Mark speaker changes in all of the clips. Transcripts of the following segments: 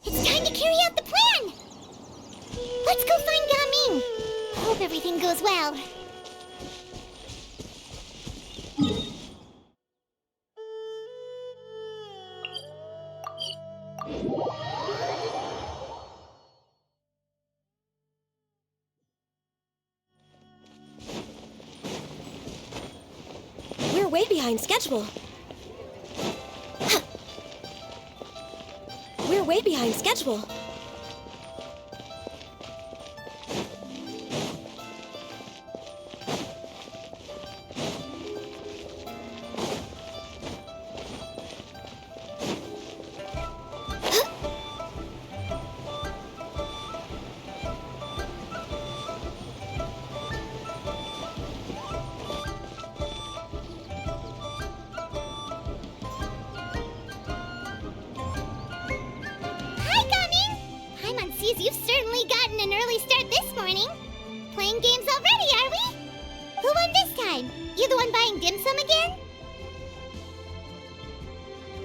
Speaker 1: It's time to carry out the plan! Let's go find Gaming! Hope everything goes well.
Speaker 2: We're way behind schedule. We're way behind schedule.
Speaker 1: You've certainly gotten an early start this morning. Playing games already, are we? Who won this time? You the one buying dim sum again?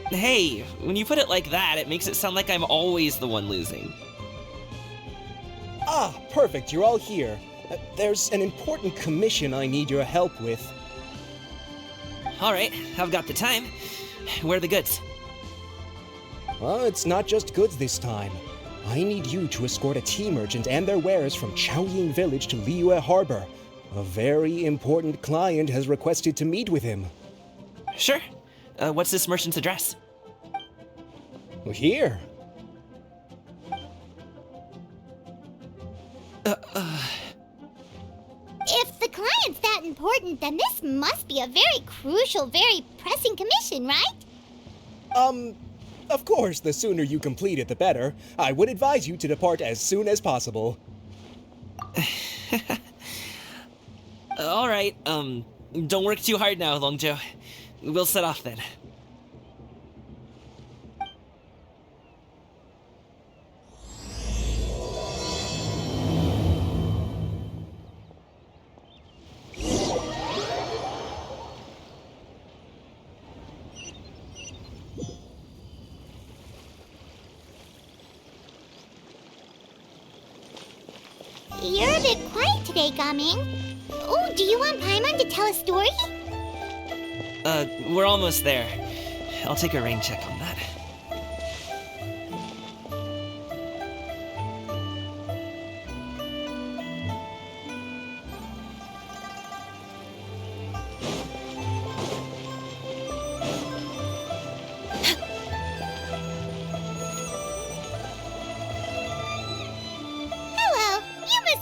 Speaker 3: Hey, when you put it like that, it makes it sound like I'm always the one losing.
Speaker 4: Ah, perfect, you're all here. There's an important commission I need your help with.
Speaker 3: Alright, I've got the time. Where are the goods?
Speaker 4: Well, it's not just goods this time. I need you to escort a tea merchant and their wares from Chaoying Village to Liyue Harbor. A very important client has requested to meet with him.
Speaker 3: Sure. What's this merchant's address?
Speaker 4: Here.
Speaker 1: If the client's that important, then this must be a very crucial, very pressing commission, right?
Speaker 4: Of course, the sooner you complete it, the better. I would advise you to depart as soon as possible.
Speaker 3: Alright, don't work too hard now, Longjo. We'll set off then.
Speaker 1: You're a bit quiet today, Gaming. Oh, do you want Paimon to tell a story?
Speaker 3: We're almost there. I'll take a rain check on that.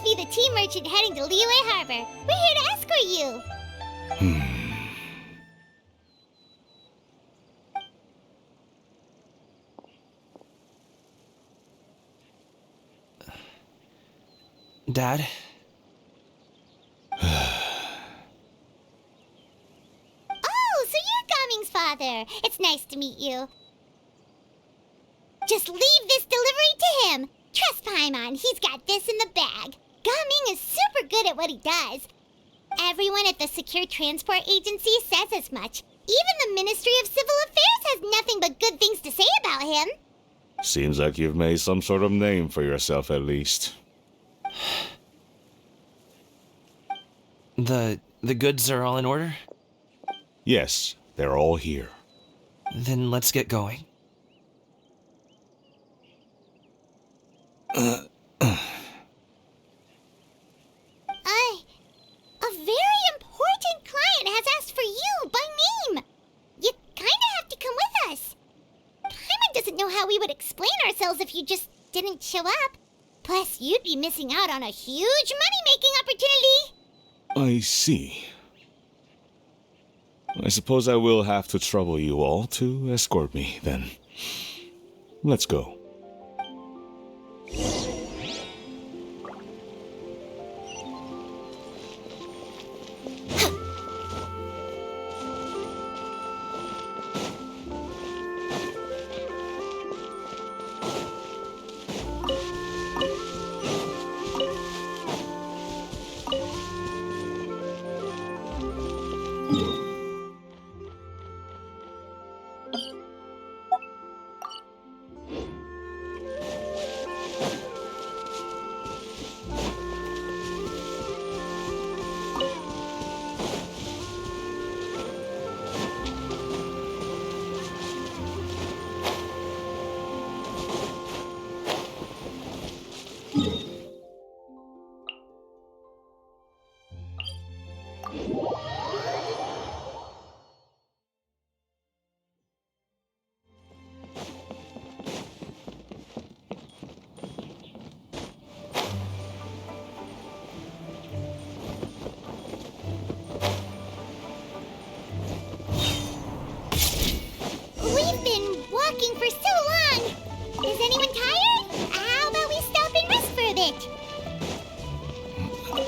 Speaker 1: Be the tea merchant heading to Liyue Harbor. We're here to escort you.
Speaker 3: Dad?
Speaker 1: Oh, so you're Gaming's father. It's nice to meet you. Just leave this delivery to him. Trust Paimon, he's got this in the bag. Gaming is super good at what he does. Everyone at the Secure Transport Agency says as much. Even the Ministry of Civil Affairs has nothing but good things to say about him.
Speaker 5: Seems like you've made some sort of name for yourself, at least.
Speaker 3: The goods are all in order?
Speaker 5: Yes, they're all here.
Speaker 3: Then let's get going.
Speaker 1: A very important client has asked for you by name. You kinda have to come with us. Paimon doesn't know how we would explain ourselves if you just didn't show up. Plus, you'd be missing out on a huge money-making opportunity.
Speaker 5: I see. I suppose I will have to trouble you all to escort me, then. Let's go.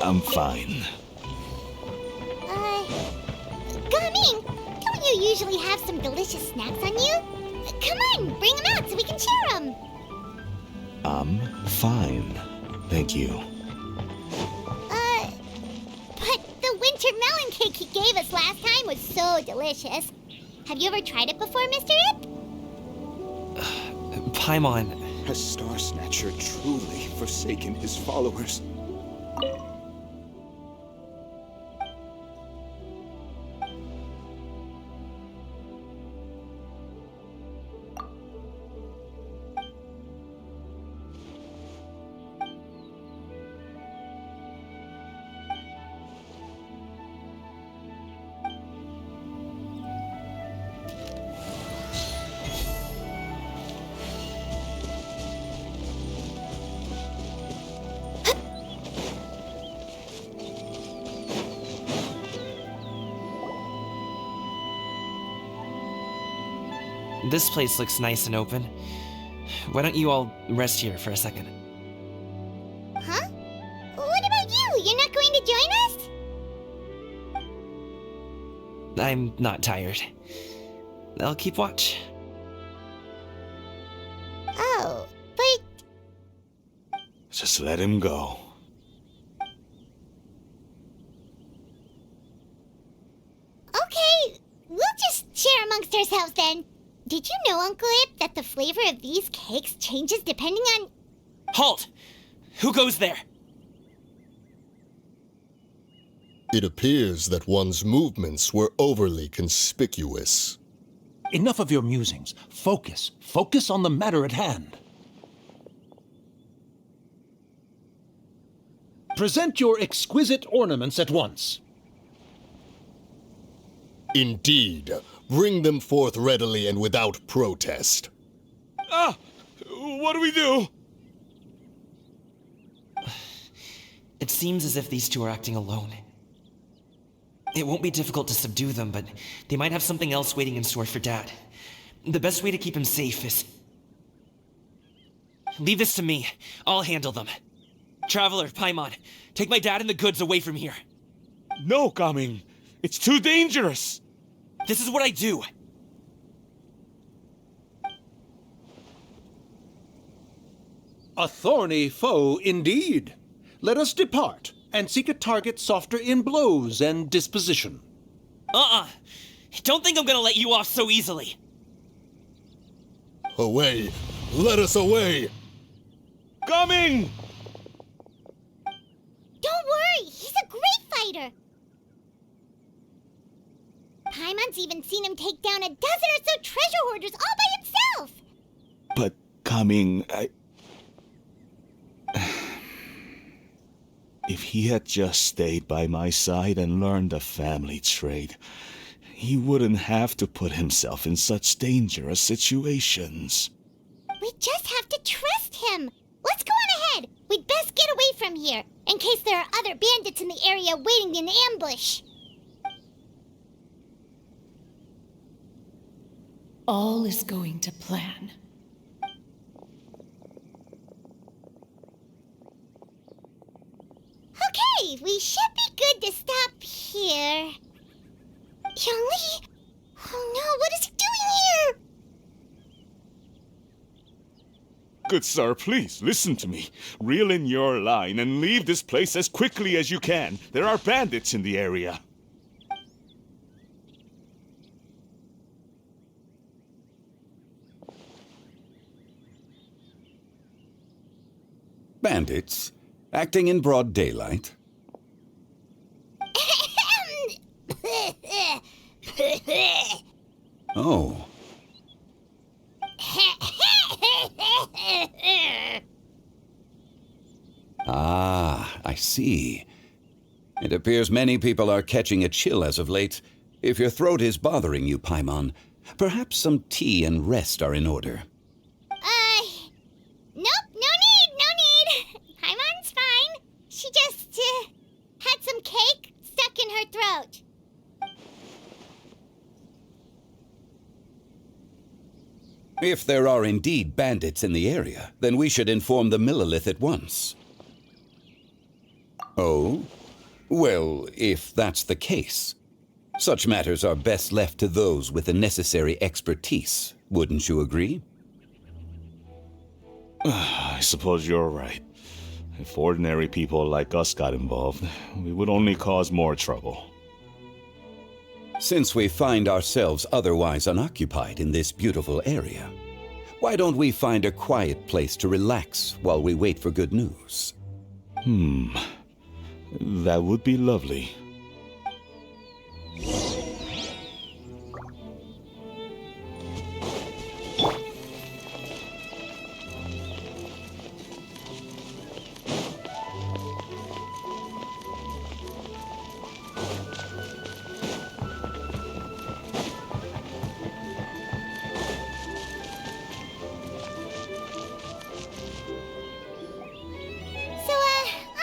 Speaker 5: I'm fine.
Speaker 1: Gaming, don't you usually have some delicious snacks on you? Come on, bring them out so we can share them.
Speaker 5: I'm fine. Thank you.
Speaker 1: But the winter melon cake he gave us last time was so delicious. Have you ever tried it before, Mr. Ip?
Speaker 3: Paimon,
Speaker 6: Has Star Snatcher truly forsaken his followers?
Speaker 3: this place looks nice and open. Why don't you all rest here for a second?
Speaker 1: Huh? What about you? You're not going to join us?
Speaker 3: I'm not tired. I'll keep watch.
Speaker 1: Oh, but
Speaker 5: Just let him go.
Speaker 1: okay, we'll just share amongst ourselves then. Did you know, Uncle Ip, that the flavor of these cakes changes depending on...
Speaker 3: Halt! Who goes there?
Speaker 7: It appears that one's movements were overly conspicuous.
Speaker 8: Enough of your musings. Focus. Focus on the matter at hand. Present your exquisite ornaments at once.
Speaker 7: Indeed, bring them forth readily and without protest.
Speaker 5: Ah! What do we do?
Speaker 3: It seems as if these two are acting alone. It won't be difficult to subdue them, but they might have something else waiting in store for Dad. The best way to keep him safe is... Leave this to me. I'll handle them. Traveler, Paimon, take my dad and the goods away from here.
Speaker 5: No, Gaming. It's too dangerous.
Speaker 3: This is what I do.
Speaker 8: A thorny foe indeed. Let us depart and seek a target softer in blows and disposition.
Speaker 3: Don't think I'm gonna let you off so easily.
Speaker 7: Away! Let us away!
Speaker 5: Gaming!
Speaker 1: Don't worry, he's a great fighter. Paimon's even seen him take down a dozen or so treasure hoarders all by himself.
Speaker 5: But, Gaming, If he had just stayed by my side and learned the family trade, he wouldn't have to put himself in such dangerous situations.
Speaker 1: We just have to trust him. Let's go on ahead. We'd best get away from here, in case there are other bandits in the area waiting in ambush.
Speaker 9: All is going to plan.
Speaker 1: Okay, we should be good to stop here. Youngli? Oh no, what is he doing here?
Speaker 5: Good sir, please, listen to me. Reel in your line and leave this place as quickly as you can. There are bandits in the area.
Speaker 6: Bandits? Acting in broad daylight? Oh. Ah, I see. It appears many people are catching a chill as of late. If your throat is bothering you, Paimon, perhaps some tea and rest are in order.
Speaker 1: Nope, no need. Paimon's fine. She just, had some cake stuck in her throat.
Speaker 6: If there are indeed bandits in the area, then we should inform the Millilith at once. Oh? Well, if that's the case, such matters are best left to those with the necessary expertise, wouldn't you agree?
Speaker 5: I suppose you're right. If ordinary people like us got involved, we would only cause more trouble.
Speaker 6: Since we find ourselves otherwise unoccupied in this beautiful area, why don't we find a quiet place to relax while we wait for good news?
Speaker 5: That would be lovely.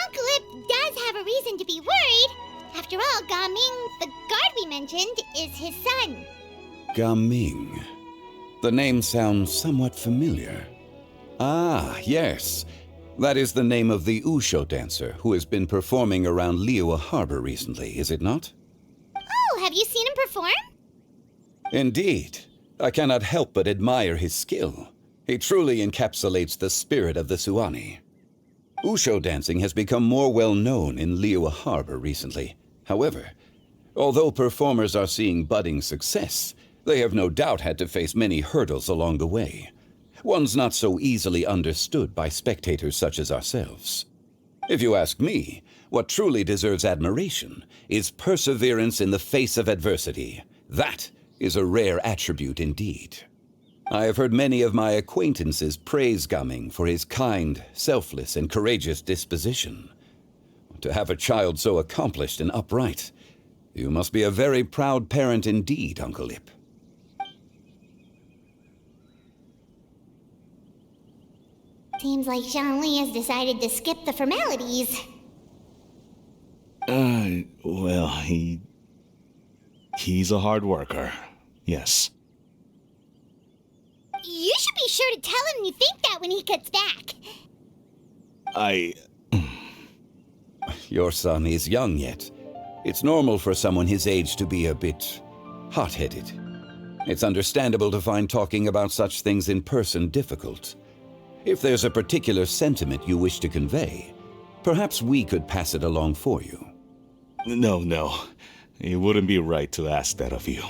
Speaker 1: Uncle Ip does have a reason to be worried. After all, Gaming, the guard we mentioned, is his son.
Speaker 6: Gaming. The name sounds somewhat familiar. Ah, yes. That is the name of the Usho dancer who has been performing around Liyue Harbor recently, is it not?
Speaker 1: Oh, have you seen him perform?
Speaker 6: Indeed. I cannot help but admire his skill. He truly encapsulates the spirit of the Suani. Usho dancing has become more well known in Liyue Harbor recently. However, although performers are seeing budding success, they have no doubt had to face many hurdles along the way. Ones not so easily understood by spectators such as ourselves. If you ask me, what truly deserves admiration is perseverance in the face of adversity. That is a rare attribute indeed. I have heard many of my acquaintances praise Gaming for his kind, selfless, and courageous disposition. To have a child so accomplished and upright, you must be a very proud parent indeed, Uncle Ip.
Speaker 1: Seems like Zhongli has decided to skip the formalities.
Speaker 5: Well, he's a hard worker. Yes.
Speaker 1: You should be sure to tell him you think that when he gets back.
Speaker 6: Your son is young yet. It's normal for someone his age to be a bit hot-headed. It's understandable to find talking about such things in person difficult. If there's a particular sentiment you wish to convey, perhaps we could pass it along for you.
Speaker 5: No. It wouldn't be right to ask that of you.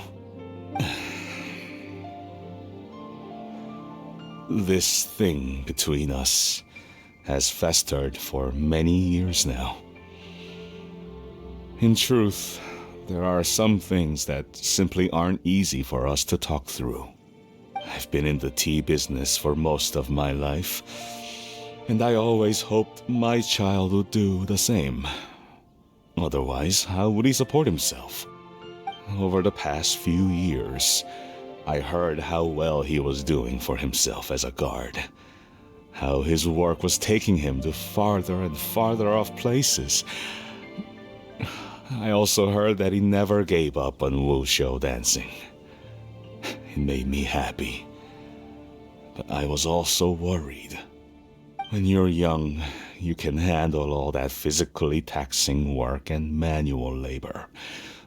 Speaker 5: This thing between us has festered for many years now. In truth, there are some things that simply aren't easy for us to talk through. I've been in the tea business for most of my life, and I always hoped my child would do the same. Otherwise, how would he support himself? Over the past few years, I heard how well he was doing for himself as a guard. How his work was taking him to farther and farther off places. I also heard that he never gave up on wushu dancing. It made me happy. But I was also worried. When you're young, you can handle all that physically taxing work and manual labor.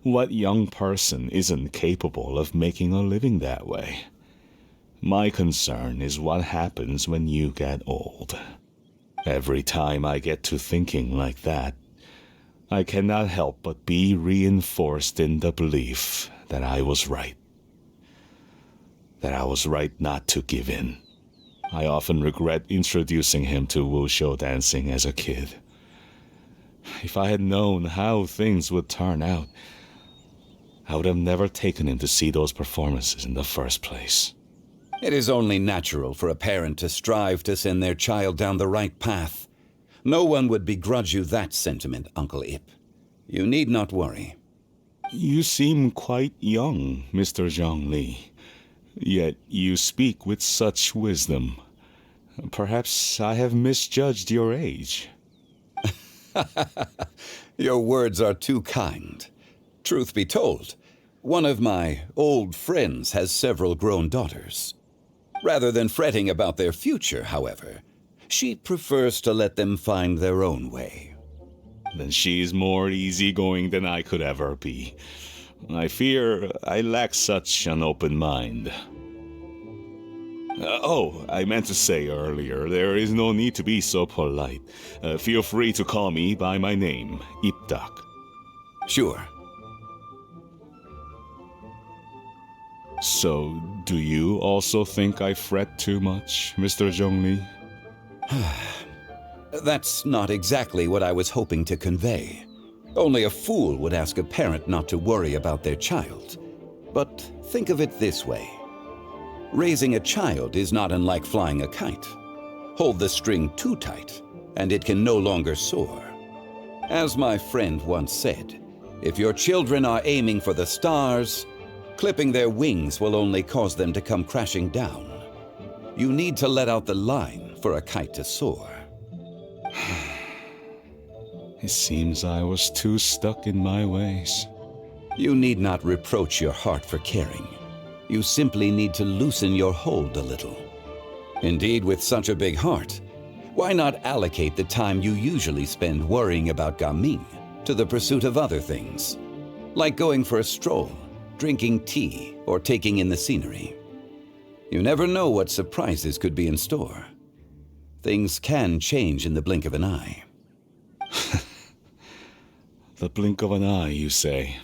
Speaker 5: What young person isn't capable of making a living that way? My concern is what happens when you get old. Every time I get to thinking like that, I cannot help but be reinforced in the belief that I was right. That I was right not to give in. I often regret introducing him to wushu dancing as a kid. If I had known how things would turn out, I would have never taken him to see those performances in the first place.
Speaker 6: It is only natural for a parent to strive to send their child down the right path. No one would begrudge you that sentiment, Uncle Ip. You need not worry.
Speaker 5: You seem quite young, Mr. Zhongli. Yet you speak with such wisdom. Perhaps I have misjudged your age.
Speaker 6: Your words are too kind. Truth be told, one of my old friends has several grown daughters. Rather than fretting about their future, however, she prefers to let them find their own way.
Speaker 5: then she's more easygoing than I could ever be. I fear I lack such an open mind. I meant to say earlier, there is no need to be so polite. Feel free to call me by my name, Iptak.
Speaker 6: Sure.
Speaker 5: So, do you also think I fret too much, Mr. Zhongli?
Speaker 6: That's not exactly what I was hoping to convey. Only a fool would ask a parent not to worry about their child. But think of it this way. Raising a child is not unlike flying a kite. Hold the string too tight, and it can no longer soar. As my friend once said, if your children are aiming for the stars, clipping their wings will only cause them to come crashing down. You need to let out the line for a kite to soar.
Speaker 5: It seems I was too stuck in my ways.
Speaker 6: You need not reproach your heart for caring. You simply need to loosen your hold a little. Indeed, with such a big heart, why not allocate the time you usually spend worrying about Gaming to the pursuit of other things, like going for a stroll, drinking tea, or taking in the scenery? You never know what surprises could be in store. Things can change in the blink of an eye.
Speaker 5: The blink of an eye, you say?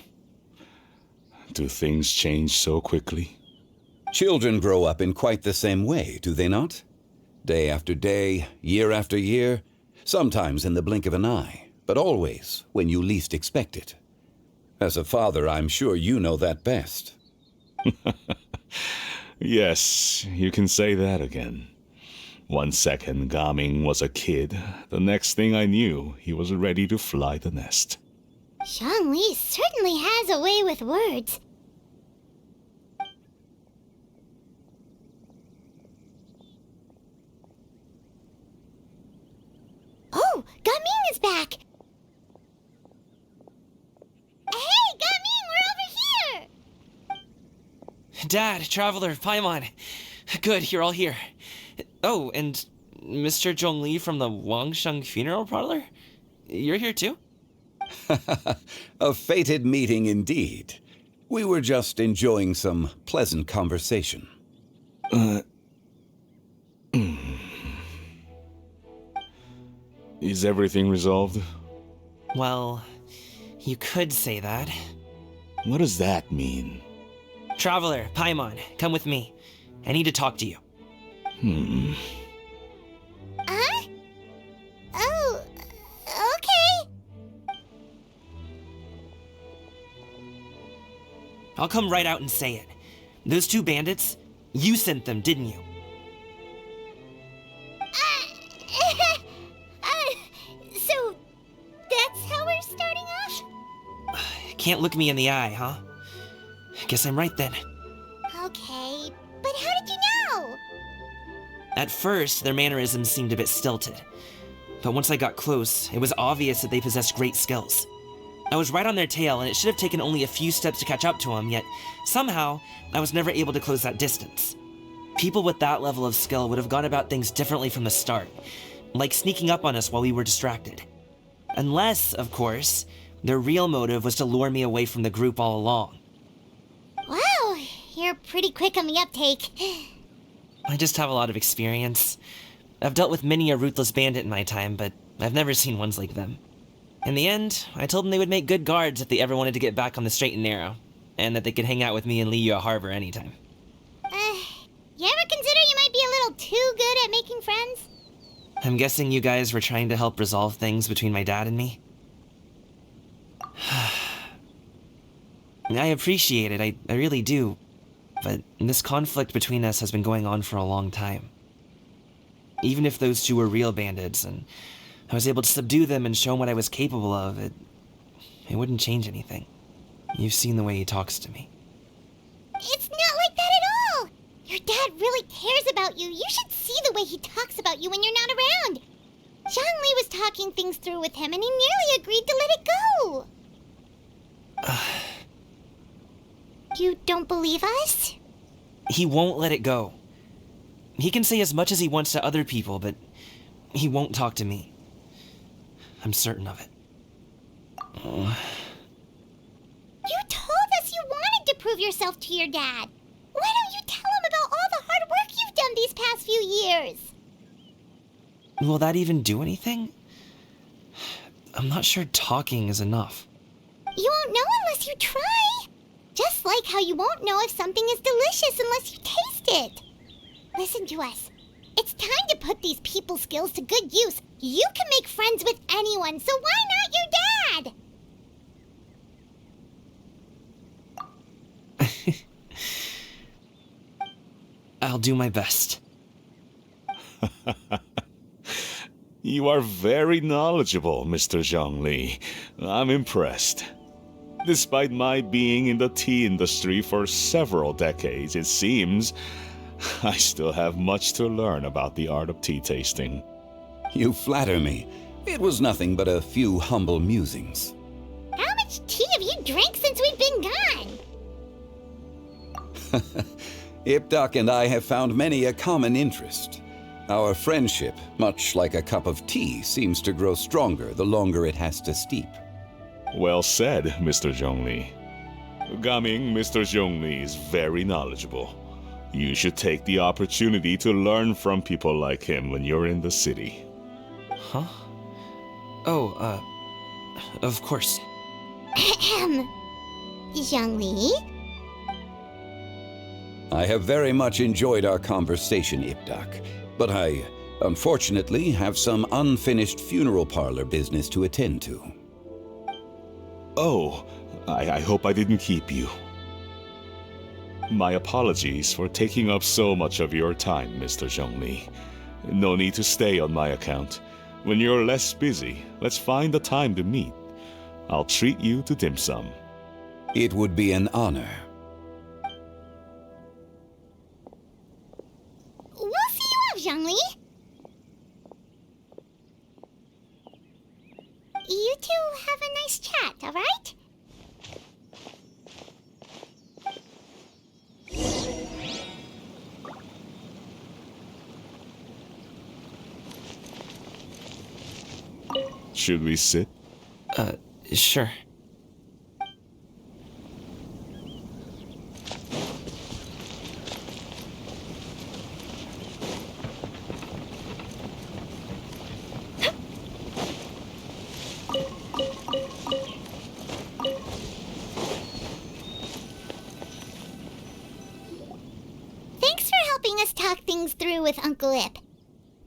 Speaker 5: Do things change so quickly?
Speaker 6: Children grow up in quite the same way, do they not? Day after day, year after year, sometimes in the blink of an eye, but always when you least expect it. As a father, I'm sure you know that best.
Speaker 5: Yes, you can say that again. 1 second, Gaming was a kid. The next thing I knew, he was ready to fly the nest.
Speaker 1: Zhongli certainly has a way with words. Oh, Gaming is back! Hey, Gaming, we're over here!
Speaker 3: Dad, Traveler, Paimon. Good, you're all here. Oh, and Mr. Zhongli from the Wangsheng Funeral Parlor? You're here too?
Speaker 6: A fated meeting indeed. We were just enjoying some pleasant conversation.
Speaker 5: Is everything resolved?
Speaker 3: Well, you could say that.
Speaker 5: What does that mean?
Speaker 3: Traveler, Paimon, come with me. I need to talk to you.
Speaker 1: Huh? Oh, okay.
Speaker 3: I'll come right out and say it. Those two bandits, you sent them, didn't you?
Speaker 1: So, that's how we're starting off?
Speaker 3: Can't look me in the eye, huh? Guess I'm right then.
Speaker 1: Okay, but how did you know?
Speaker 3: At first, their mannerisms seemed a bit stilted. But once I got close, it was obvious that they possessed great skills. I was right on their tail, and it should have taken only a few steps to catch up to them, yet somehow, I was never able to close that distance. People with that level of skill would have gone about things differently from the start, like sneaking up on us while we were distracted. Unless, of course, their real motive was to lure me away from the group all along.
Speaker 1: Wow, you're pretty quick on the uptake.
Speaker 3: I just have a lot of experience. I've dealt with many a ruthless bandit in my time, but I've never seen ones like them. In the end, I told them they would make good guards if they ever wanted to get back on the straight and narrow, and that they could hang out with me in Liyue Harbor anytime.
Speaker 1: You ever consider you might be a little too good at making friends?
Speaker 3: I'm guessing you guys were trying to help resolve things between my dad and me? I appreciate it, I really do. But this conflict between us has been going on for a long time. Even if those two were real bandits, and I was able to subdue them and show him what I was capable of, it wouldn't change anything. You've seen the way he talks to me.
Speaker 1: It's not like that at all! Your dad really cares about you. You should see the way he talks about you when you're not around. Zhongli was talking things through with him, and he nearly agreed to let it go. You don't believe us?
Speaker 3: He won't let it go. He can say as much as he wants to other people, but he won't talk to me. I'm certain of it.
Speaker 1: You told us you wanted to prove yourself to your dad. Why don't you tell him about all the hard work you've done these past few years?
Speaker 3: Will that even do anything? I'm not sure talking is enough.
Speaker 1: You won't know unless you try. Just like how you won't know if something is delicious unless you taste it. Listen to us. It's time to put these people skills to good use. You can make friends with anyone, so why not your dad?
Speaker 3: I'll do my best.
Speaker 5: You are very knowledgeable, Mr. Zhongli. I'm impressed. Despite my being in the tea industry for several decades, it seems I still have much to learn about the art of tea tasting.
Speaker 6: You flatter me. It was nothing but a few humble musings.
Speaker 1: How much tea have you drank since we've been gone?
Speaker 6: Ipdak and I have found many a common interest. Our friendship, much like a cup of tea, seems to grow stronger the longer it has to steep.
Speaker 5: Well said, Mr. Zhongli. Gaming, Mr. Zhongli is very knowledgeable. You should take the opportunity to learn from people like him when you're in the city.
Speaker 3: Huh? Oh, of course.
Speaker 1: Zhongli?
Speaker 6: I have very much enjoyed our conversation, Ipdak, but I, unfortunately, have some unfinished funeral parlor business to attend to.
Speaker 5: Oh, I hope I didn't keep you. My apologies for taking up so much of your time, Mr. Zhongli. No need to stay on my account. When you're less busy, let's find a time to meet. I'll treat you to dim sum.
Speaker 6: It would be an honor.
Speaker 1: We'll see you off, Zhongli. You two have a nice chat, all right?
Speaker 5: Should we sit?
Speaker 3: Sure.
Speaker 1: Thanks for helping us talk things through with Uncle Ip.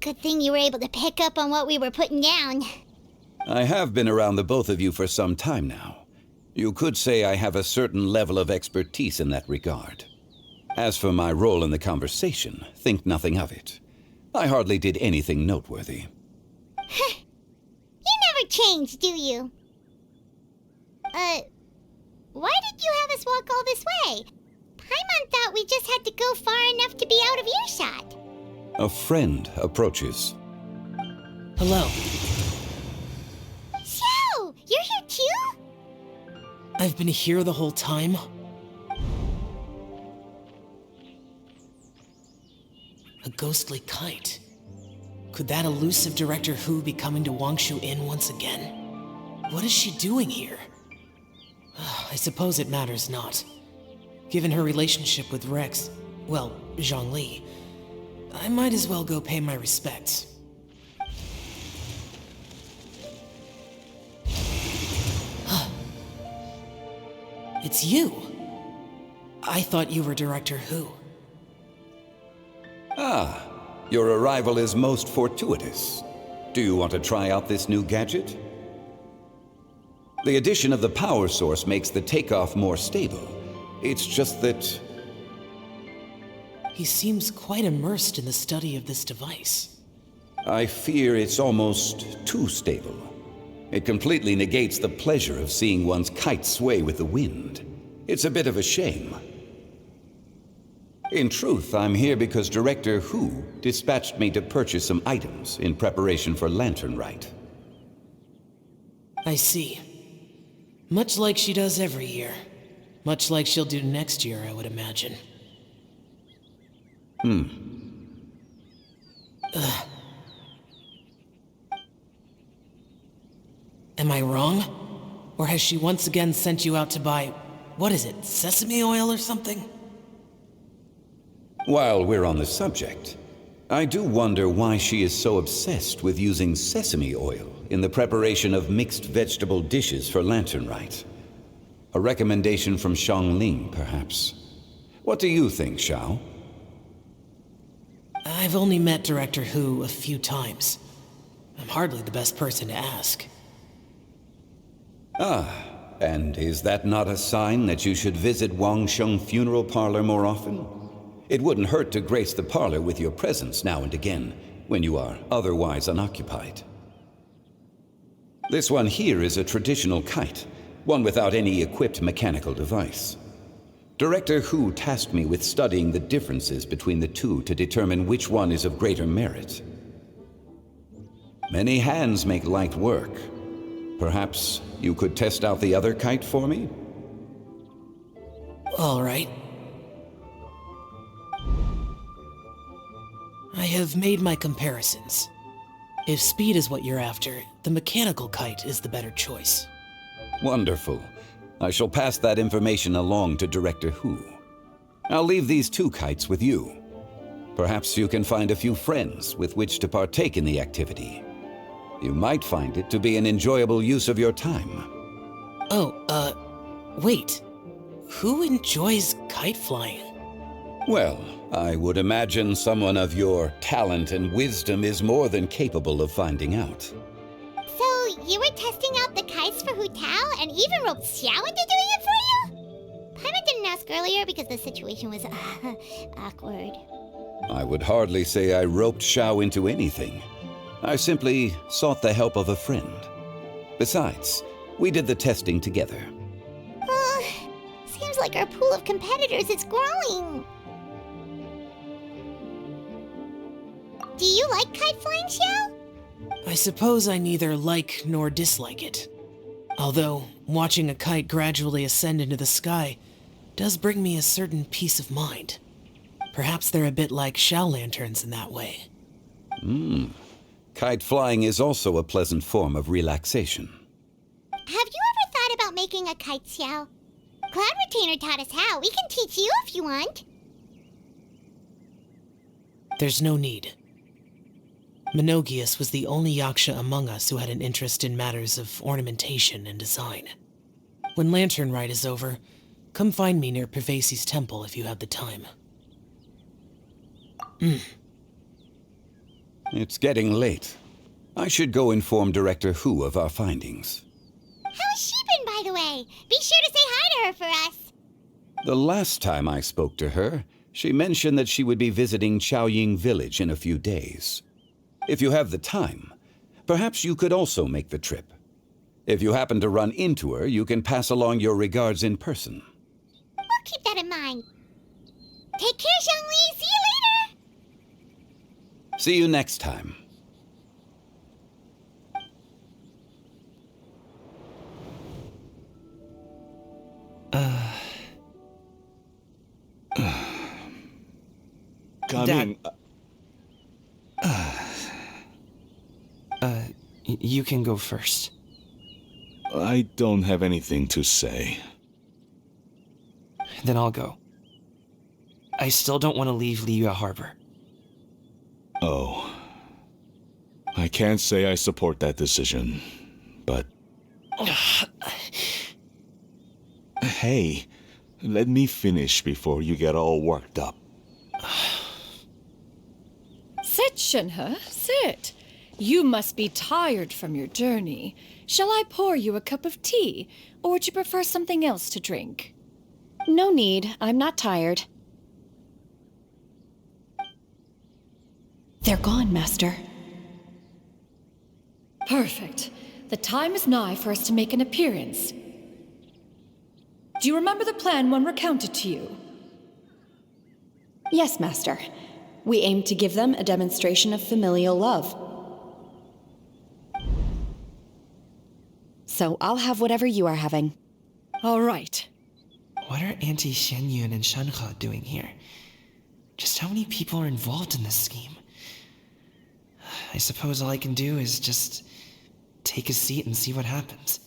Speaker 1: Good thing you were able to pick up on what we were putting down.
Speaker 6: I have been around the both of you for some time now. You could say I have a certain level of expertise in that regard. As for my role in the conversation, think nothing of it. I hardly did anything noteworthy.
Speaker 1: You never change, do you? Why did you have us walk all this way? Paimon thought we just had to go far enough to be out of earshot.
Speaker 6: A friend approaches.
Speaker 2: Hello.
Speaker 1: So, you're here too?
Speaker 2: I've been here the whole time? A ghostly kite. Could that elusive Director Hu be coming to Wangshu Inn once again? What is she doing here? I suppose it matters not. Given her relationship with Rex, well, Zhongli, I might as well go pay my respects. It's you! I thought you were Director Hu.
Speaker 6: Ah, your arrival is most fortuitous. Do you want to try out this new gadget? The addition of the power source makes the takeoff more stable. It's just that...
Speaker 2: He seems quite immersed in the study of this device.
Speaker 6: I fear it's almost too stable. It completely negates the pleasure of seeing one's kite sway with the wind. It's a bit of a shame. In truth, I'm here because Director Hu dispatched me to purchase some items in preparation for Lantern Rite.
Speaker 2: I see. Much like she does every year. Much like she'll do next year, I would imagine. Am I wrong? Or has she once again sent you out to buy, what is it, sesame oil or something?
Speaker 6: While we're on the subject, I do wonder why she is so obsessed with using sesame oil in the preparation of mixed vegetable dishes for Lantern Rite. A recommendation from Xiangling, perhaps. What do you think, Xiao?
Speaker 2: I've only met Director Hu a few times. I'm hardly the best person to ask.
Speaker 6: And is that not a sign that you should visit Wang Sheng Funeral Parlor more often? It wouldn't hurt to grace the parlor with your presence now and again, when you are otherwise unoccupied. This one here is a traditional kite, one without any equipped mechanical device. Director Hu tasked me with studying the differences between the two to determine which one is of greater merit. Many hands make light work. Perhaps you could test out the other kite for me?
Speaker 2: All right. I have made my comparisons. If speed is what you're after, the mechanical kite is the better choice.
Speaker 6: Wonderful. I shall pass that information along to Director Hu. I'll leave these two kites with you. Perhaps you can find a few friends with which to partake in the activity. You might find it to be an enjoyable use of your time.
Speaker 2: Wait. Who enjoys kite flying?
Speaker 6: Well, I would imagine someone of your talent and wisdom is more than capable of finding out.
Speaker 1: So, you were testing out the kites for Hu Tao and even roped Xiao into doing it for you? Paimon didn't ask earlier because the situation was awkward.
Speaker 6: I would hardly say I roped Xiao into anything. I simply sought the help of a friend. Besides, we did the testing together.
Speaker 1: Seems like our pool of competitors is growing. Do you like kite flying, Xiao?
Speaker 2: I suppose I neither like nor dislike it. Although, watching a kite gradually ascend into the sky does bring me a certain peace of mind. Perhaps they're a bit like Shao lanterns in that way.
Speaker 6: Kite flying is also a pleasant form of relaxation.
Speaker 1: Have you ever thought about making a kite, Xiao? Cloud Retainer taught us how. We can teach you if you want.
Speaker 2: There's no need. Menogius was the only Yaksha among us who had an interest in matters of ornamentation and design. When Lantern Rite is over, come find me near Pervasi's temple if you have the time.
Speaker 6: It's getting late. I should go inform Director Hu of our findings.
Speaker 1: How's she been, by the way? Be sure to say hi to her for us.
Speaker 6: The last time I spoke to her, she mentioned that she would be visiting Chaoying Village in a few days. If you have the time, perhaps you could also make the trip. If you happen to run into her, you can pass along your regards in person.
Speaker 1: We'll keep that in mind. Take care, Xiangli. See you later.
Speaker 6: See you next time.
Speaker 5: Coming.
Speaker 3: You can go first.
Speaker 5: I don't have anything to say.
Speaker 3: Then I'll go. I still don't want to leave Liyue Harbor.
Speaker 5: Oh. I can't say I support that decision, but... Hey, let me finish before you get all worked up.
Speaker 9: Sit, Shenhe, sit. You must be tired from your journey. Shall I pour you a cup of tea, or would you prefer something else to drink?
Speaker 10: No need. I'm not tired. They're gone, Master.
Speaker 9: Perfect. The time is nigh for us to make an appearance. Do you remember the plan when recounted to you?
Speaker 10: Yes, Master. We aim to give them a demonstration of familial love. So I'll have whatever you are having.
Speaker 9: All right.
Speaker 3: What are Auntie Xianyun and Shenhe doing here? Just how many people are involved in this scheme? I suppose all I can do is just take a seat and see what happens.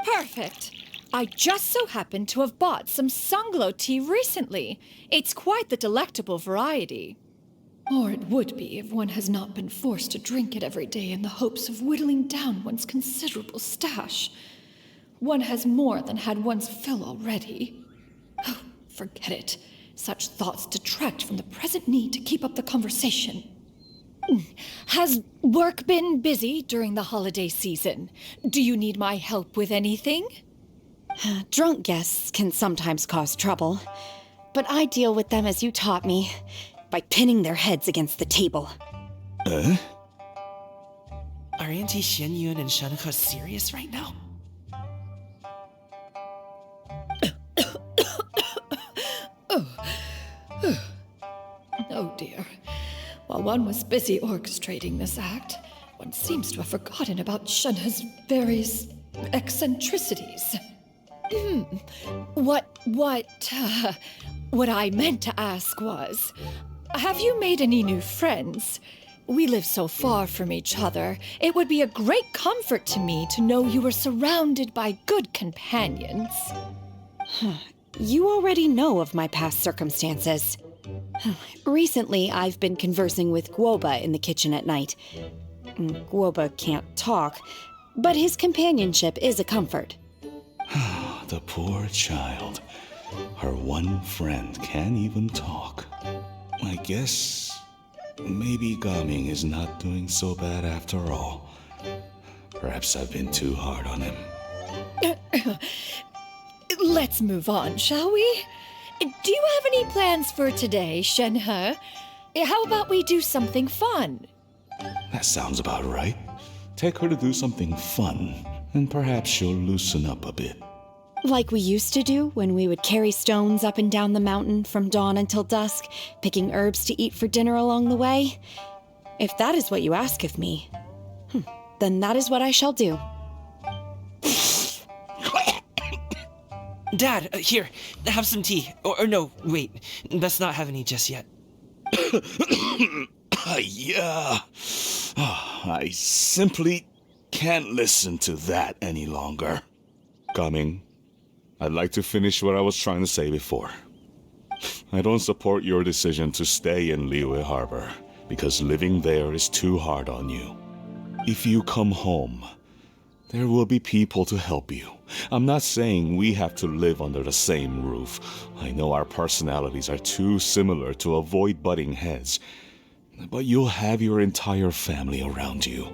Speaker 9: Perfect. perfect. I just so happened to have bought some sunglow tea recently. It's quite the delectable variety. Or it would be if one has not been forced to drink it every day in the hopes of whittling down one's considerable stash. One has more than had one's fill already. Oh, forget it. Such thoughts detract from the present need to keep up the conversation. Has work been busy during the holiday season? Do you need my help with anything?
Speaker 10: Drunk guests can sometimes cause trouble, but I deal with them as you taught me, by pinning their heads against the table.
Speaker 3: Are Auntie Xianyun and Shenhe serious right now?
Speaker 9: Oh dear. While one was busy orchestrating this act, one seems to have forgotten about Shenhe's various eccentricities. What I meant to ask was, have you made any new friends? We live so far from each other. It would be a great comfort to me to know you were surrounded by good companions.
Speaker 10: You already know of my past circumstances. Recently, I've been conversing with Guoba in the kitchen at night. Guoba can't talk, but his companionship is a comfort.
Speaker 5: The poor child. Her one friend can't even talk. I guess maybe Gaming is not doing so bad after all. Perhaps I've been too hard on him.
Speaker 9: Let's move on, shall we? Do you have any plans for today, Shenhe? How about we do something fun?
Speaker 5: That sounds about right. Take her to do something fun, and perhaps she'll loosen up a bit.
Speaker 10: Like we used to do when we would carry stones up and down the mountain from dawn until dusk, picking herbs to eat for dinner along the way. If that is what you ask of me, then that is what I shall do.
Speaker 3: Dad, here, have some tea. Or no, wait, let's not have any just yet.
Speaker 5: Yeah. I simply can't listen to that any longer. Coming. I'd like to finish what I was trying to say before. I don't support your decision to stay in Liyue Harbor, because living there is too hard on you. If you come home, there will be people to help you. I'm not saying we have to live under the same roof. I know our personalities are too similar to avoid butting heads. But you'll have your entire family around you.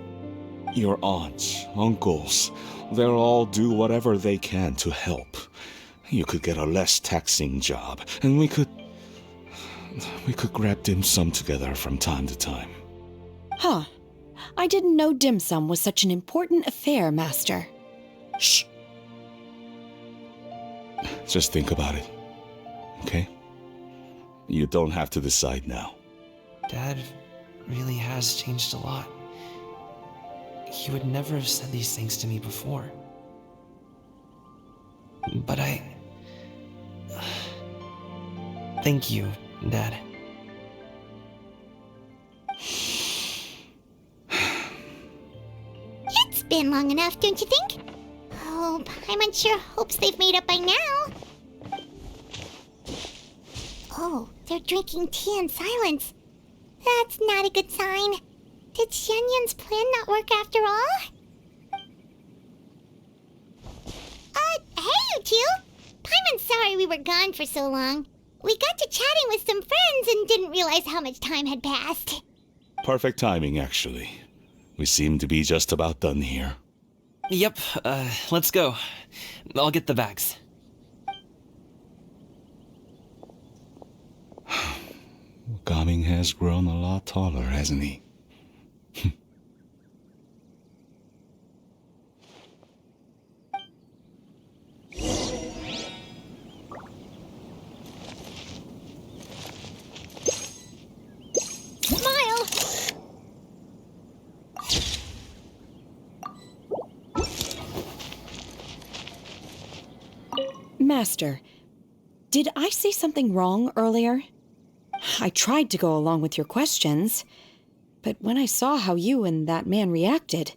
Speaker 5: Your aunts, uncles, they'll all do whatever they can to help. You could get a less taxing job, and we could grab dim sum together from time to time.
Speaker 10: Huh. I didn't know dim sum was such an important affair, Master.
Speaker 5: Shh. Just think about it, okay? You don't have to decide now.
Speaker 3: Dad really has changed a lot. He would never have said these things to me before. But thank you, Dad.
Speaker 1: It's been long enough, don't you think? Oh, Paimon sure hopes they've made up by now. Oh, they're drinking tea in silence. That's not a good sign. Did Xianyun's plan not work after all? Hey, you two! Paimon's sorry we were gone for so long. We got to chatting with some friends and didn't realize how much time had passed.
Speaker 5: Perfect timing, actually. We seem to be just about done here.
Speaker 3: Yep, let's go. I'll get the bags.
Speaker 5: Gaming has grown a lot taller, hasn't he?
Speaker 1: Smile!
Speaker 10: Master, did I say something wrong earlier? I tried to go along with your questions, but when I saw how you and that man reacted,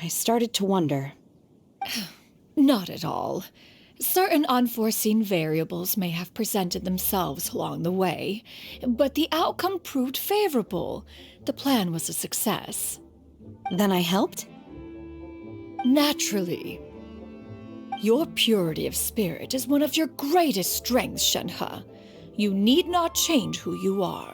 Speaker 10: I started to wonder.
Speaker 9: Not at all. Certain unforeseen variables may have presented themselves along the way, but the outcome proved favorable. The plan was a success.
Speaker 10: Then I helped?
Speaker 9: Naturally. Your purity of spirit is one of your greatest strengths, Shenhe. You need not change who you are.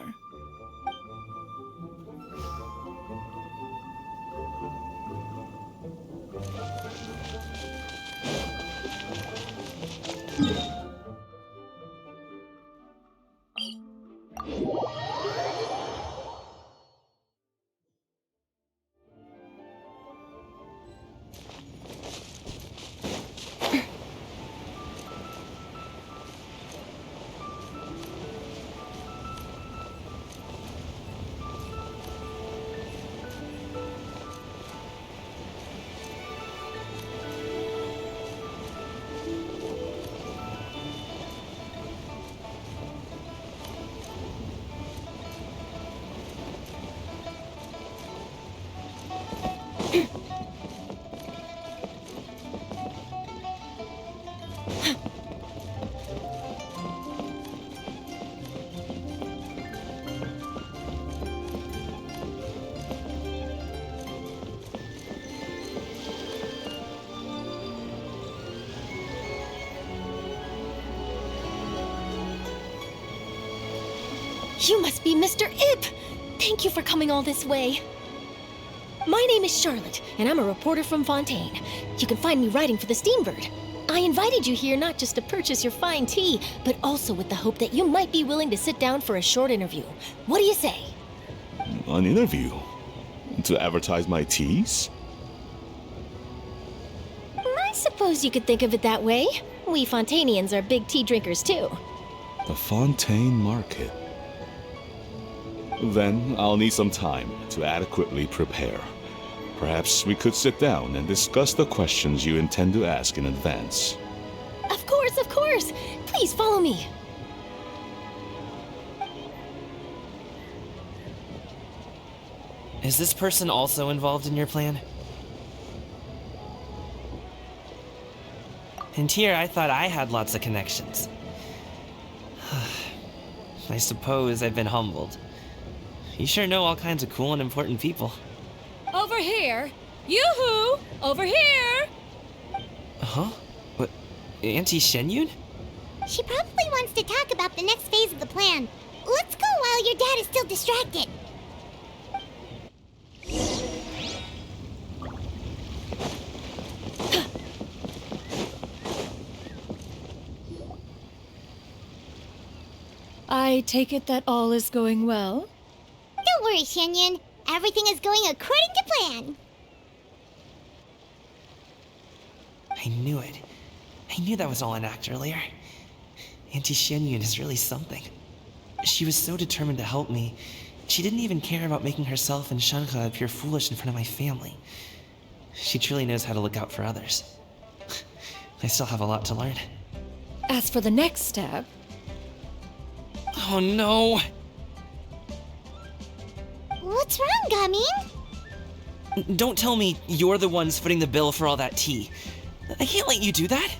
Speaker 11: You must be Mr. Ip! Thank you for coming all this way. My name is Charlotte, and I'm a reporter from Fontaine. You can find me writing for the Steambird. I invited you here not just to purchase your fine tea, but also with the hope that you might be willing to sit down for a short interview. What do you say?
Speaker 5: An interview? To advertise my teas?
Speaker 11: I suppose you could think of it that way. We Fontainians are big tea drinkers too.
Speaker 5: The Fontaine Market. Then I'll need some time to adequately prepare. Perhaps we could sit down and discuss the questions you intend to ask in advance.
Speaker 11: Of course, of course! Please follow me.
Speaker 3: Is this person also involved in your plan? And here I thought I had lots of connections. I suppose I've been humbled. You sure know all kinds of cool and important people.
Speaker 9: Over here! Yoo-hoo! Over here!
Speaker 3: Huh? What? Auntie Shenyun?
Speaker 1: She probably wants to talk about the next phase of the plan. Let's go while your dad is still distracted.
Speaker 9: I take it that all is going well?
Speaker 1: Don't worry, Shenyun. Everything is going according to plan.
Speaker 3: I knew it. I knew that was all an act earlier. Auntie Shenyun is really something. She was so determined to help me. She didn't even care about making herself and Shenhe appear foolish in front of my family. She truly knows how to look out for others. I still have a lot to learn.
Speaker 9: As for the next step...
Speaker 3: Oh no!
Speaker 1: What's wrong, Gamin?
Speaker 3: Don't tell me you're the ones footing the bill for all that tea. I can't let you do that.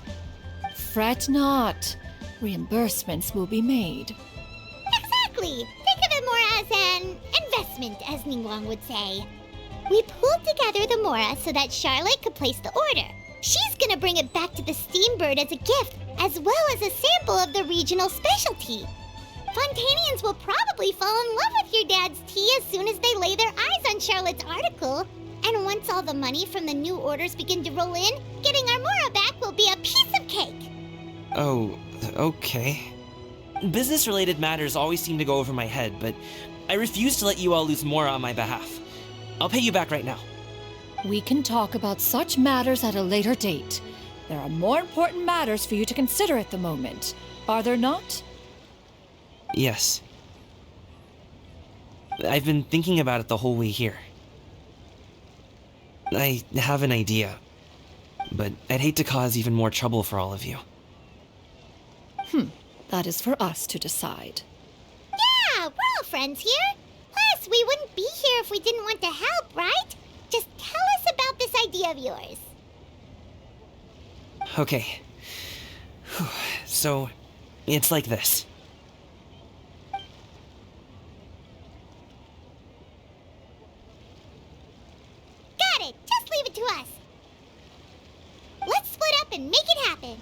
Speaker 9: Fret not. Reimbursements will be made.
Speaker 1: Exactly! Think of it more as an investment, as Ningguang would say. We pulled together the Mora so that Charlotte could place the order. She's gonna bring it back to the Steambird as a gift, as well as a sample of the regional specialty. Fontainians will probably fall in love with your dad's tea as soon as they lay their eyes on Charlotte's article. And once all the money from the new orders begin to roll in, getting our Mora back will be a piece of cake.
Speaker 3: Oh, okay. Business-related matters always seem to go over my head, but I refuse to let you all lose more on my behalf. I'll pay you back right now.
Speaker 9: We can talk about such matters at a later date. There are more important matters for you to consider at the moment, are there not?
Speaker 3: Yes. I've been thinking about it the whole way here. I have an idea, but I'd hate to cause even more trouble for all of you.
Speaker 9: That is for us to decide.
Speaker 1: Yeah, we're all friends here. Plus, we wouldn't be here if we didn't want to help, right? Just tell us about this idea of yours.
Speaker 3: Okay. Whew. So, it's like this.
Speaker 1: Got it! Just leave it to us. Let's split up and make it happen.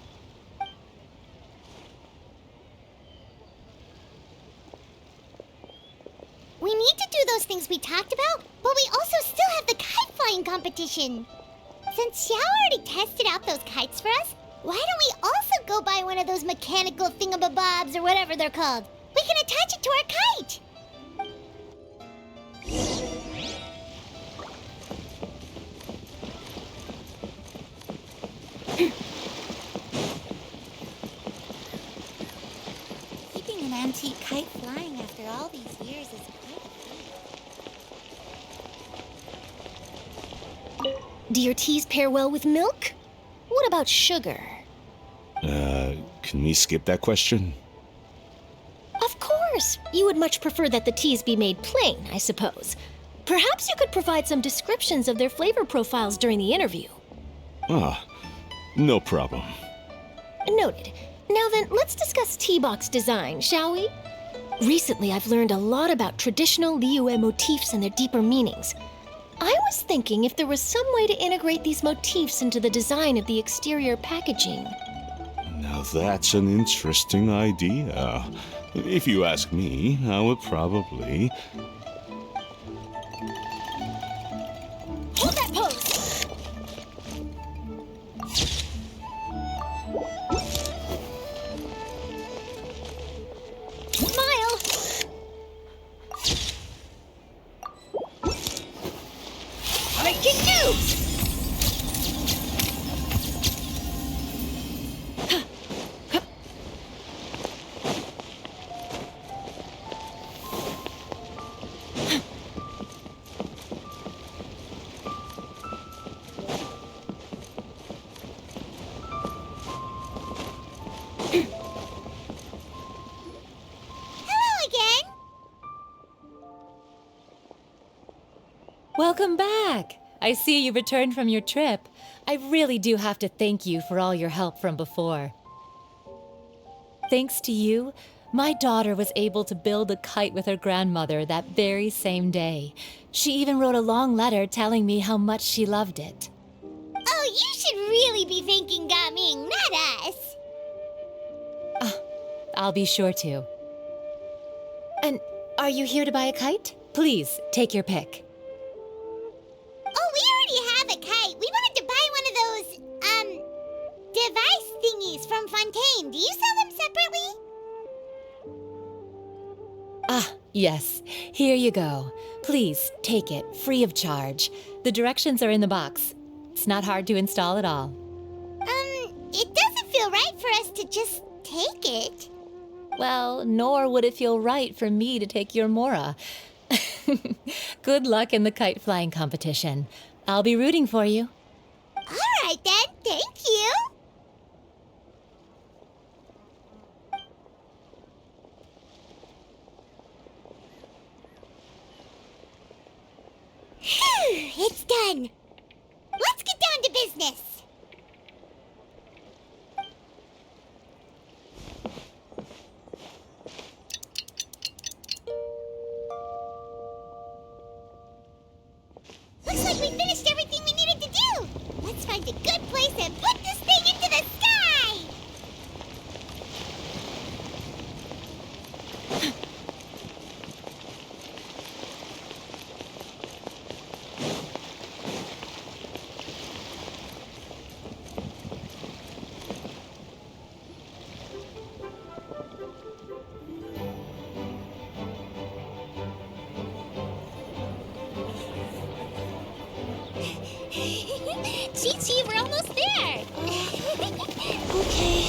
Speaker 1: We need to do those things we talked about, but we also still have the kite flying competition. Since Xiao already tested out those kites for us, why don't we also go buy one of those mechanical thingamabobs or whatever they're called? We can attach it to our kite. Keeping an antique kite flying after all these years is great.
Speaker 11: Do your teas pair well with milk? What about sugar?
Speaker 5: Can we skip that question?
Speaker 11: Of course! You would much prefer that the teas be made plain, I suppose. Perhaps you could provide some descriptions of their flavor profiles during the interview.
Speaker 5: Ah, no problem.
Speaker 11: Noted. Now then, let's discuss tea box design, shall we? Recently, I've learned a lot about traditional Liyue motifs and their deeper meanings. I was thinking if there was some way to integrate these motifs into the design of the exterior packaging.
Speaker 5: Now that's an interesting idea. If you ask me, I would probably...
Speaker 11: Hold that pose! Smile! Making moves!
Speaker 12: Welcome back! I see you returned from your trip. I really do have to thank you for all your help from before. Thanks to you, my daughter was able to build a kite with her grandmother that very same day. She even wrote a long letter telling me how much she loved it.
Speaker 1: Oh, you should really be thanking Gaming, not us.
Speaker 12: I'll be sure to. And are you here to buy a kite? Please, take your pick.
Speaker 1: Oh, we already have a kite. We wanted to buy one of those, device thingies from Fontaine. Do you sell them separately?
Speaker 12: Ah, yes. Here you go. Please, take it, free of charge. The directions are in the box. It's not hard to install at all.
Speaker 1: It doesn't feel right for us to just take it.
Speaker 12: Well, nor would it feel right for me to take your Mora. Good luck in the kite flying competition. I'll be rooting for you.
Speaker 1: All right then, thank you. Phew, it's done. Let's get down to business. Looks like we finished everything we needed to do. Let's find a good place and put this thing into the sky. Chi-Chi, we're almost there. Okay.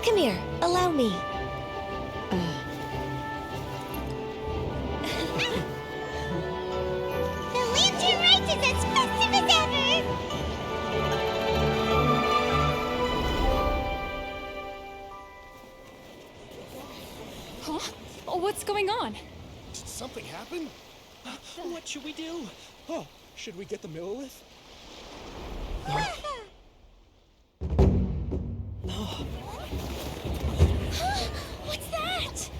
Speaker 11: Come here, allow me.
Speaker 1: The lantern Rite is as festive
Speaker 9: What's going on?
Speaker 4: Did something happen? What should we do? Oh, should we get the Millilith?
Speaker 11: What's that?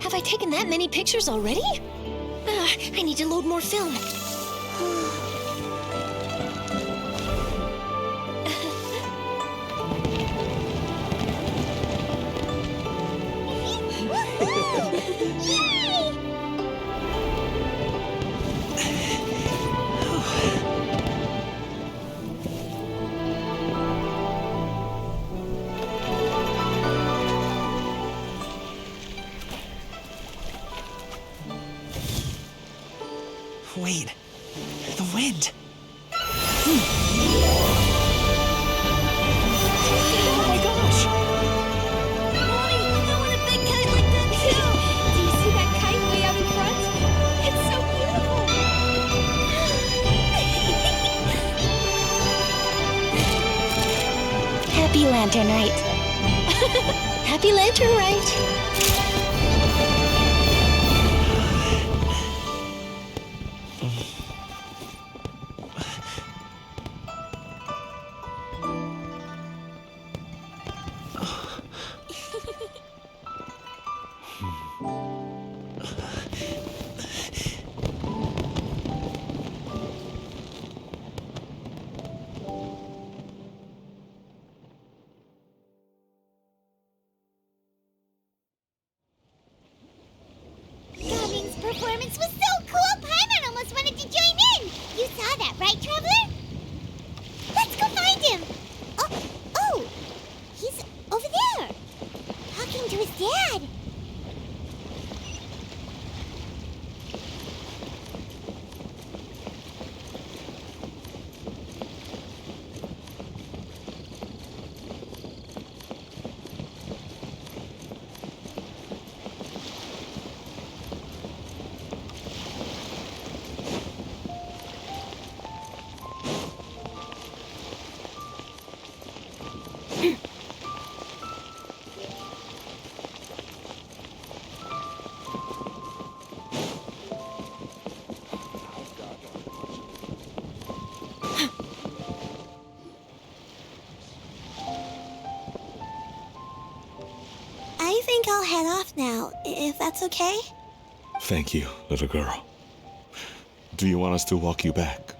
Speaker 11: Have I taken that many pictures already? I need to load more film.
Speaker 3: Wait, the wind.
Speaker 9: Oh my gosh!
Speaker 11: Mommy, I want a big kite like that too!
Speaker 9: Do you see that kite way out in front? It's so beautiful!
Speaker 11: Happy Lantern Rite. Happy Lantern Rite.
Speaker 1: Gavin's performance was so cool, Paimon almost wanted to join in! You saw that, right, Traveler? Let's go find him! Oh! He's over there! Talking to his dad! I think I'll head off now, if that's okay.
Speaker 5: Thank you, little girl. Do you want us to walk you back?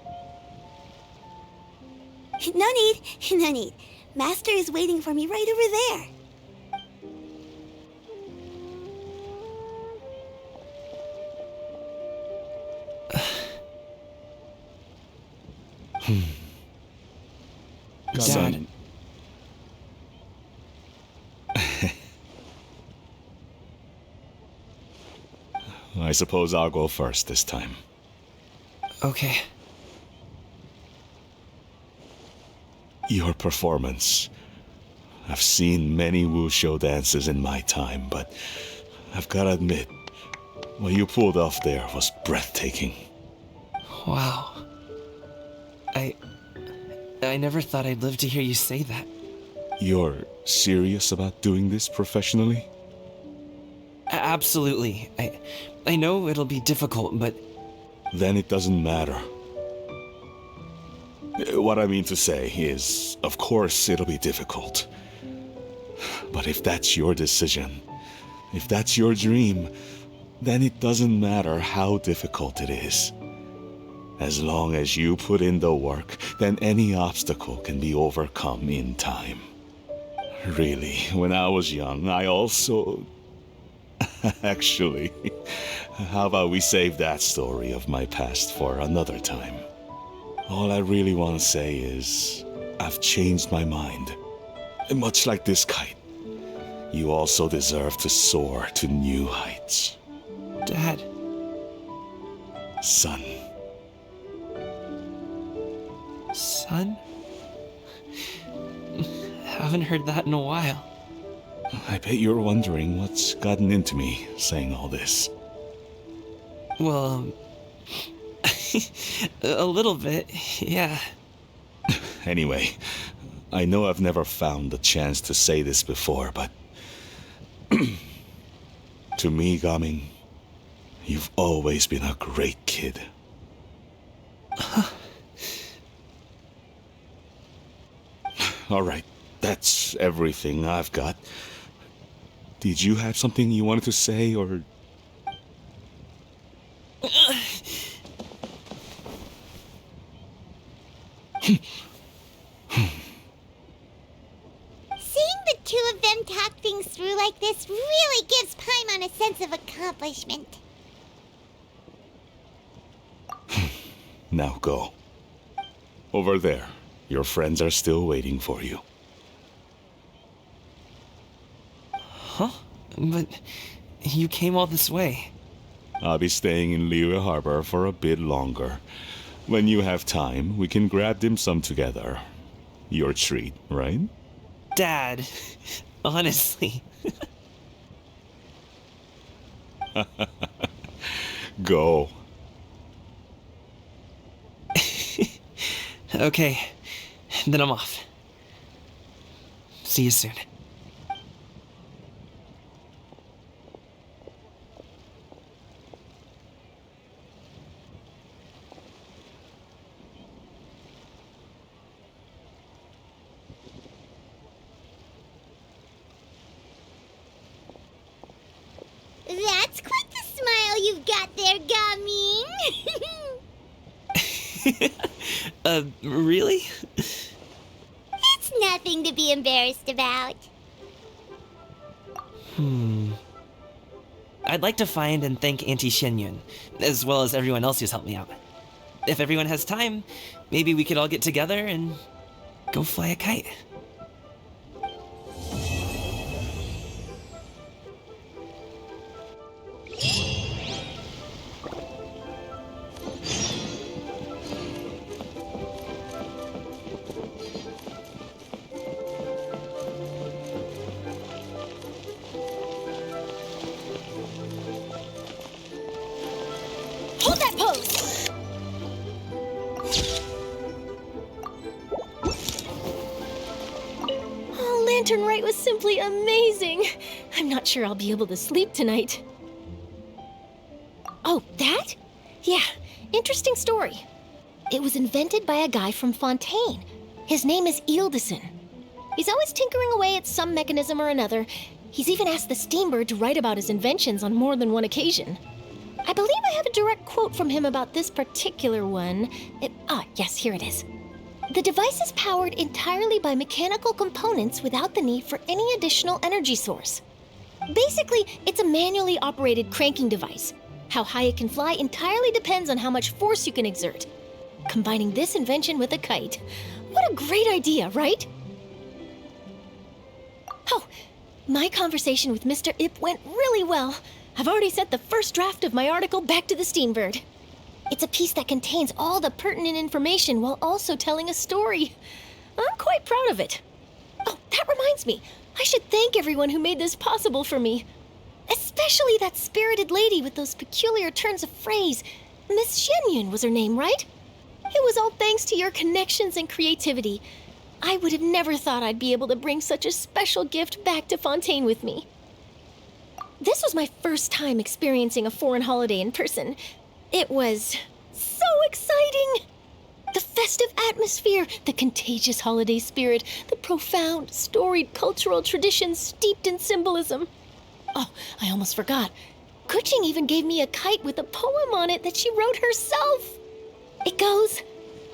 Speaker 1: No need, no need. Master is waiting for me right over there.
Speaker 5: Son. I suppose I'll go first this time.
Speaker 3: Okay.
Speaker 5: Your performance. I've seen many wuxia dances in my time, but I've gotta admit, what you pulled off there was breathtaking.
Speaker 3: Wow. I never thought I'd live to hear you say that.
Speaker 5: You're serious about doing this professionally?
Speaker 3: Absolutely. I know it'll be difficult, but...
Speaker 5: Then it doesn't matter. What I mean to say is, of course it'll be difficult. But if that's your decision, if that's your dream, then it doesn't matter how difficult it is. As long as you put in the work, then any obstacle can be overcome in time. Really, when I was young, I also... Actually, how about we save that story of my past for another time? All I really want to say is, I've changed my mind. Much like this kite, you also deserve to soar to new heights.
Speaker 3: Dad.
Speaker 5: Son.
Speaker 3: Son? Haven't heard that in a while.
Speaker 5: I bet you're wondering what's gotten into me saying all this.
Speaker 3: Well, a little bit, yeah.
Speaker 5: Anyway, I know I've never found the chance to say this before, but... to me, Gaming, you've always been a great kid. Alright, that's everything I've got. Did you have something you wanted to say, or...
Speaker 1: Seeing the two of them talk things through like this really gives Paimon a sense of accomplishment.
Speaker 5: Now go. Over there. Your friends are still waiting for you.
Speaker 3: Huh? But you came all this way.
Speaker 5: I'll be staying in Liyue Harbor for a bit longer. When you have time, we can grab dim sum together. Your treat, right?
Speaker 3: Dad, honestly.
Speaker 5: Go.
Speaker 3: Okay, then I'm off. See you soon.
Speaker 1: That's quite the smile you've got there, Gaming.
Speaker 3: Really?
Speaker 1: It's nothing to be embarrassed about.
Speaker 3: I'd like to find and thank Auntie Shenyun, as well as everyone else who's helped me out. If everyone has time, maybe we could all get together and go fly a kite.
Speaker 11: Hold that pose! Oh, Lantern Rite was simply amazing. I'm not sure I'll be able to sleep tonight. Oh, that? Yeah, interesting story. It was invented by a guy from Fontaine. His name is Ildison. He's always tinkering away at some mechanism or another. He's even asked the Steambird to write about his inventions on more than one occasion. I believe I have a direct quote from him about this particular one. Yes, here it is. The device is powered entirely by mechanical components without the need for any additional energy source. Basically, it's a manually operated cranking device. How high it can fly entirely depends on how much force you can exert. Combining this invention with a kite. What a great idea, right? Oh, my conversation with Mr. Ip went really well. I've already sent the first draft of my article back to the Steambird. It's a piece that contains all the pertinent information while also telling a story. I'm quite proud of it. Oh, that reminds me. I should thank everyone who made this possible for me. Especially that spirited lady with those peculiar turns of phrase. Miss Shenyun was her name, right? It was all thanks to your connections and creativity. I would have never thought I'd be able to bring such a special gift back to Fontaine with me. This was my first time experiencing a foreign holiday in person. It was so exciting! The festive atmosphere, the contagious holiday spirit, the profound, storied cultural traditions steeped in symbolism. Oh, I almost forgot. Kuching even gave me a kite with a poem on it that she wrote herself. It goes,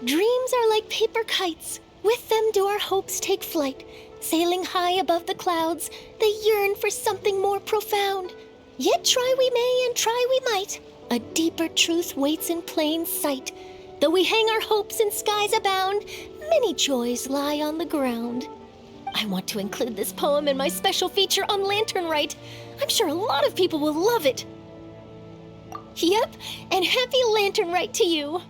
Speaker 11: "Dreams are like paper kites. With them do our hopes take flight. Sailing high above the clouds, they yearn for something more profound. Yet try we may and try we might. A deeper truth waits in plain sight. Though we hang our hopes in skies abound, many joys lie on the ground." I want to include this poem in my special feature on Lantern Rite. I'm sure a lot of people will love it. Yep, and happy Lantern Rite to you.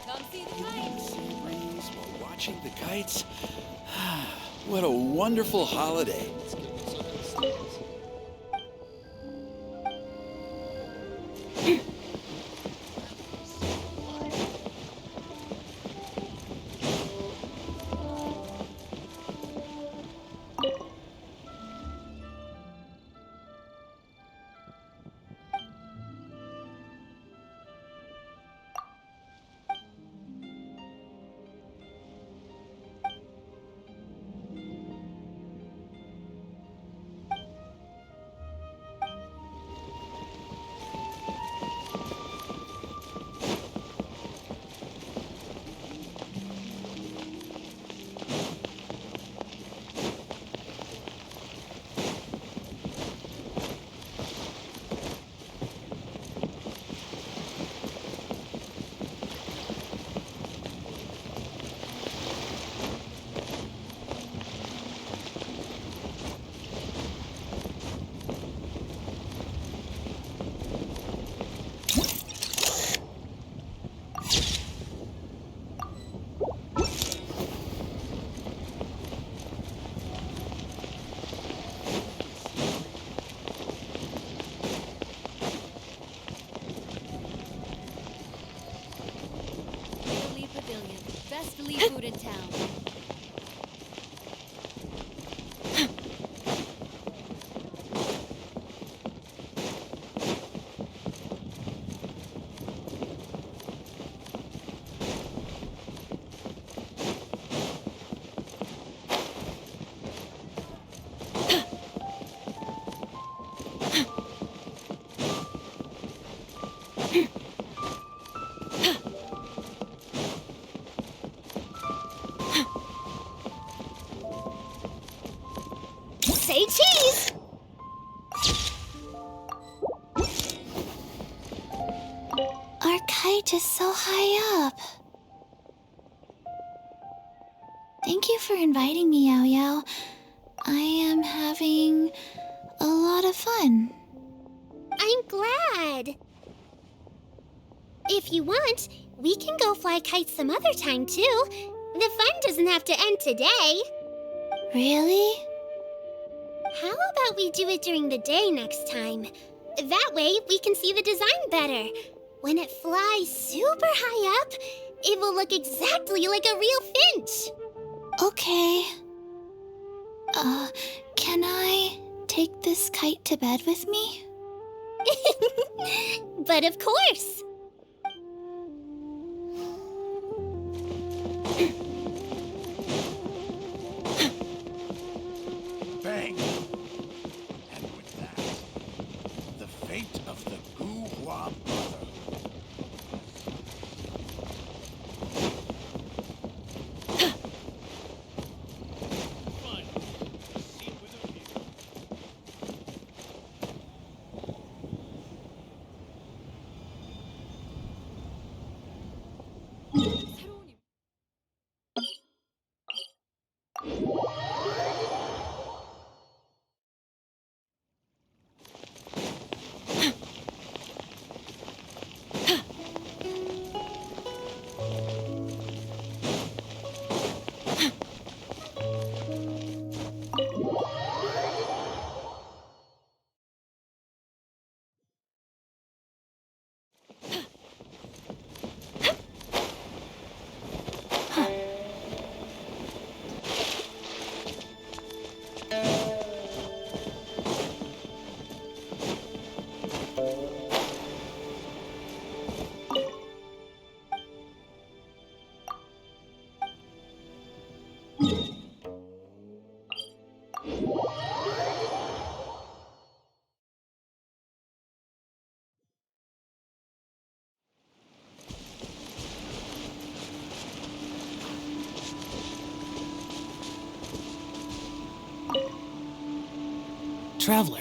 Speaker 12: Come see the kites.
Speaker 13: Breeze while watching the kites. What a wonderful holiday.
Speaker 12: Best food in town.
Speaker 1: Say cheese! Our kite is so high up. Thank you for inviting me, Yao Yao. I am having a lot of fun. I'm glad. If you want, we can go fly kites some other time, too. The fun doesn't have to end today. Really? How about we do it during the day next time? That way, we can see the design better. When it flies super high up, it will look exactly like a real finch. Okay. Can I take this kite to bed with me? But of course.
Speaker 13: Bang! And with that, the fate of the Guhua Brotherhood.
Speaker 2: Traveler.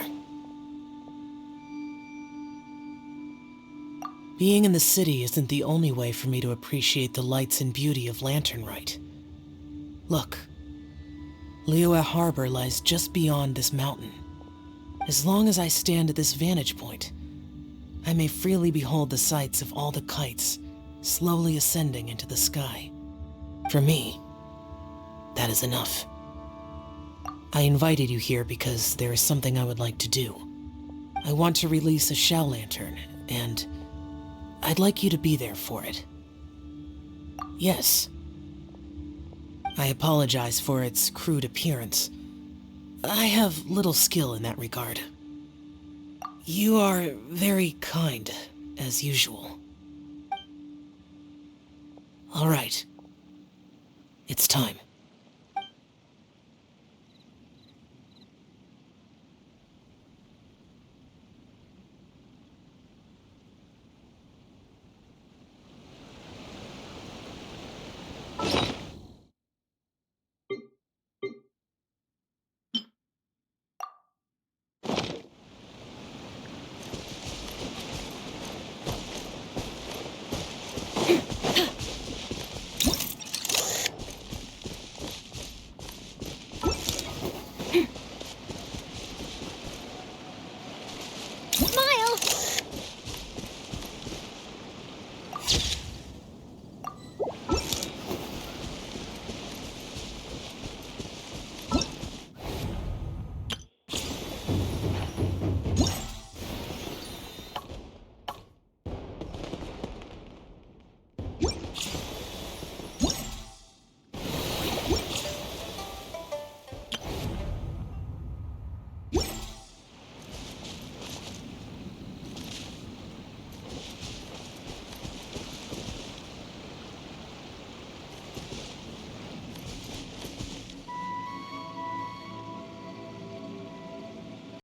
Speaker 2: Being in the city isn't the only way for me to appreciate the lights and beauty of Lantern Rite. Look, Liyue Harbor lies just beyond this mountain. As long as I stand at this vantage point, I may freely behold the sights of all the kites slowly ascending into the sky. For me, that is enough. I invited you here because there is something I would like to do. I want to release a shell lantern, and I'd like you to be there for it. Yes. I apologize for its crude appearance. I have little skill in that regard. You are very kind, as usual. All right. It's time.